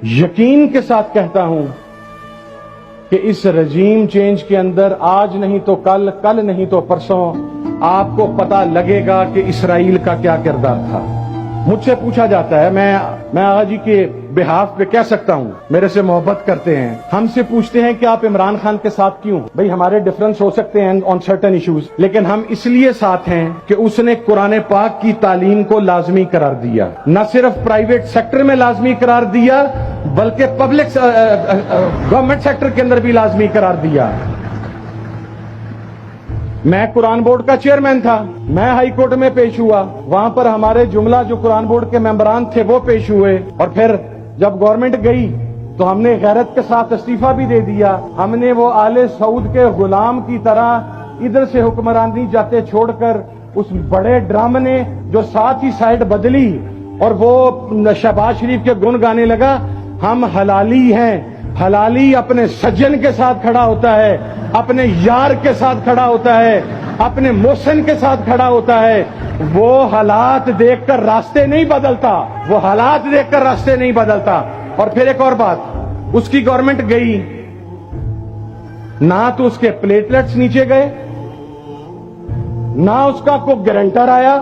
یقین کے ساتھ کہتا ہوں کہ اس رجیم چینج کے اندر آج نہیں تو کل، کل نہیں تو پرسوں آپ کو پتہ لگے گا کہ اسرائیل کا کیا کردار تھا۔ مجھ سے پوچھا جاتا ہے، میں آغا جی کے بہاف پہ کہہ سکتا ہوں، میرے سے محبت کرتے ہیں، ہم سے پوچھتے ہیں کہ آپ عمران خان کے ساتھ کیوں؟ بھئی ہمارے ڈفرنس ہو سکتے ہیں آن سرٹن ایشوز، لیکن ہم اس لیے ساتھ ہیں کہ اس نے قرآن پاک کی تعلیم کو لازمی قرار دیا، نہ صرف پرائیویٹ سیکٹر میں لازمی قرار دیا بلکہ پبلک گورنمنٹ سیکٹر کے اندر بھی لازمی قرار دیا۔ میں قرآن بورڈ کا چیئرمین تھا، میں ہائی کورٹ میں پیش ہوا، وہاں پر ہمارے جملہ جو قرآن بورڈ کے ممبران تھے وہ پیش ہوئے، اور پھر جب گورنمنٹ گئی تو ہم نے غیرت کے ساتھ استعفیٰ بھی دے دیا۔ ہم نے وہ آل سعود کے غلام کی طرح ادھر سے حکمرانی جاتے چھوڑ کر اس بڑے ڈرام نے جو ساتھ ہی سائڈ بدلی اور وہ شہباز شریف کے گن گانے لگا، ہم حلالی ہیں، حلالی اپنے سجن کے ساتھ کھڑا ہوتا ہے، اپنے یار کے ساتھ کھڑا ہوتا ہے، اپنے محسن کے ساتھ کھڑا ہوتا ہے، وہ حالات دیکھ کر راستے نہیں بدلتا، وہ حالات دیکھ کر راستے نہیں بدلتا۔ اور پھر ایک اور بات، اس کی گورنمنٹ گئی، نہ تو اس کے پلیٹلیٹس نیچے گئے، نہ اس کا کوئی گارنٹر آیا،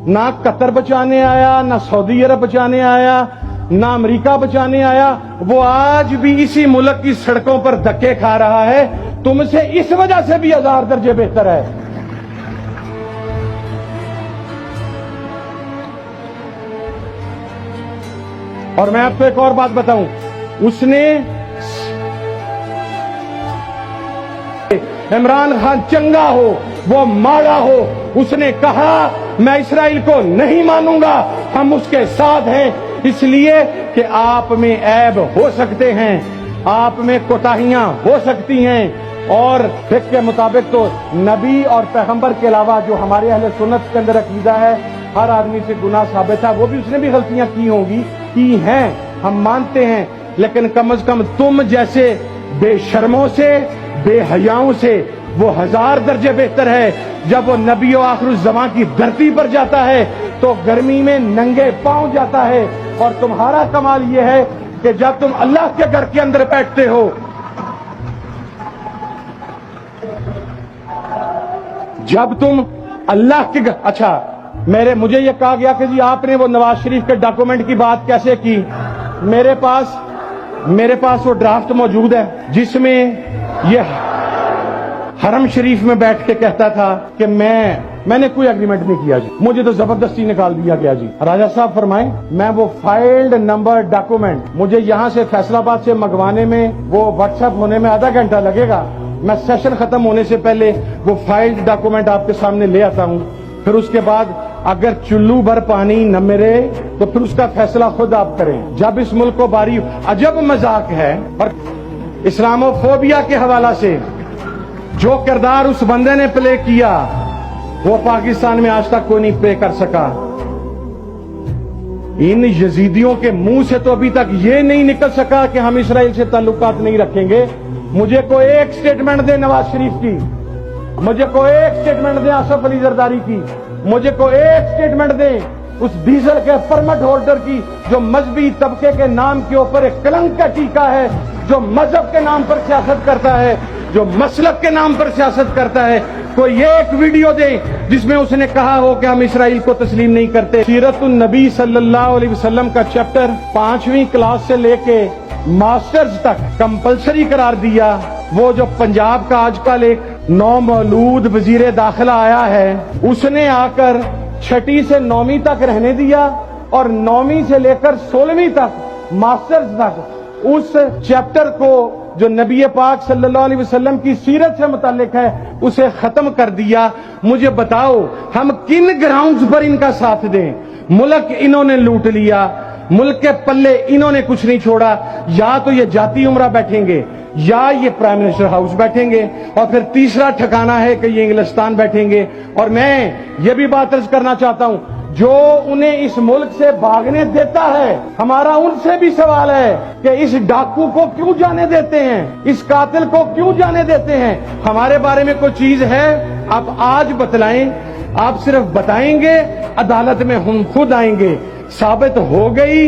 نہ قطر بچانے آیا، نہ سعودی عرب بچانے آیا، نہ امریکہ بچانے آیا، وہ آج بھی اسی ملک کی سڑکوں پر دھکے کھا رہا ہے، تم سے اس وجہ سے بھی 1000 درجے بہتر ہے۔ اور میں آپ کو ایک اور بات بتاؤں، اس نے عمران خان چنگا ہو وہ ماڑا ہو، اس نے کہا میں اسرائیل کو نہیں مانوں گا، ہم اس کے ساتھ ہیں، اس لیے کہ آپ میں عیب ہو سکتے ہیں، آپ میں کوتاہیاں ہو سکتی ہیں، اور فقہ کے مطابق تو نبی اور پیغمبر کے علاوہ جو ہمارے اہل سنت کے اندر عقیدہ ہے، ہر آدمی سے گناہ ثابت ہے، وہ بھی اس نے بھی غلطیاں کی ہوں گی، کی ہیں، ہم مانتے ہیں، لیکن کم از کم تم جیسے بے شرموں سے، بے حیاؤں سے وہ 1000 درجے بہتر ہے۔ جب وہ نبی و آخر الزمان کی دھرتی پر جاتا ہے تو گرمی میں ننگے پاؤں جاتا ہے، اور تمہارا کمال یہ ہے کہ جب تم اللہ کے گھر کے اندر بیٹھتے ہو، جب تم اللہ کے گھر، اچھا مجھے یہ کہا گیا کہ جی آپ نے وہ نواز شریف کے ڈاکومنٹ کی بات کیسے کی؟ میرے پاس وہ ڈرافٹ موجود ہے جس میں یہ حرم شریف میں بیٹھ کے کہتا تھا کہ میں نے کوئی ایگریمنٹ نہیں کیا جی، مجھے تو زبردستی نکال دیا گیا جی۔ راجہ صاحب فرمائیں، میں وہ فائلڈ نمبر ڈاکومنٹ مجھے یہاں سے فیصل آباد سے منگوانے میں، وہ واٹس ایپ ہونے میں آدھا گھنٹہ لگے گا، میں سیشن ختم ہونے سے پہلے وہ فائلڈ ڈاکومنٹ آپ کے سامنے لے آتا ہوں، پھر اس کے بعد اگر چلو بھر پانی نہ ملے تو پھر اس کا فیصلہ خود آپ کریں۔ جب اس ملک کو باری عجب مذاق ہے، اور اسلامو فوبیا کے حوالہ سے جو کردار اس بندے نے پلے کیا وہ پاکستان میں آج تک کوئی نہیں پلے کر سکا۔ ان یزیدیوں کے منہ سے تو ابھی تک یہ نہیں نکل سکا کہ ہم اسرائیل سے تعلقات نہیں رکھیں گے۔ مجھے کوئی ایک سٹیٹمنٹ دے نواز شریف کی، مجھے کوئی ایک سٹیٹمنٹ دے آصف علی زرداری کی، مجھے کوئی ایک سٹیٹمنٹ دے اس ڈیزل کے پرمٹ ہولڈر کی جو مذہبی طبقے کے نام کے اوپر ایک کلنک کا ٹیکا ہے، جو مذہب کے نام پر سیاست کرتا ہے، جو مسلک کے نام پر سیاست کرتا ہے۔ کوئی ایک ویڈیو دے جس میں اس نے کہا ہو کہ ہم اسرائیل کو تسلیم نہیں کرتے۔ سیرت النبی صلی اللہ علیہ وسلم کا چیپٹر 5ویں کلاس سے لے کے ماسٹرز تک کمپلسری قرار دیا۔ وہ جو پنجاب کا آج کل ایک نومولود وزیر داخلہ آیا ہے، اس نے آ کر 6 سے 9ویں تک رہنے دیا، اور 9ویں سے لے کر 16ویں تک ماسٹرز تک اس چیپٹر کو جو نبی پاک صلی اللہ علیہ وسلم کی سیرت سے متعلق ہے اسے ختم کر دیا۔ مجھے بتاؤ ہم کن گراؤنڈز پر ان کا ساتھ دیں؟ ملک انہوں نے لوٹ لیا، ملک کے پلے انہوں نے کچھ نہیں چھوڑا، یا تو یہ جاتی عمرہ بیٹھیں گے، یا یہ پرائم منسٹر ہاؤس بیٹھیں گے، اور پھر تیسرا ٹھکانہ ہے کہ یہ انگلستان بیٹھیں گے۔ اور میں یہ بھی بات عرض کرنا چاہتا ہوں، جو انہیں اس ملک سے بھاگنے دیتا ہے، ہمارا ان سے بھی سوال ہے کہ اس ڈاکو کو کیوں جانے دیتے ہیں، اس قاتل کو کیوں جانے دیتے ہیں؟ ہمارے بارے میں کوئی چیز ہے آپ آج بتلائیں، آپ صرف بتائیں گے، عدالت میں ہم خود آئیں گے۔ ثابت ہو گئی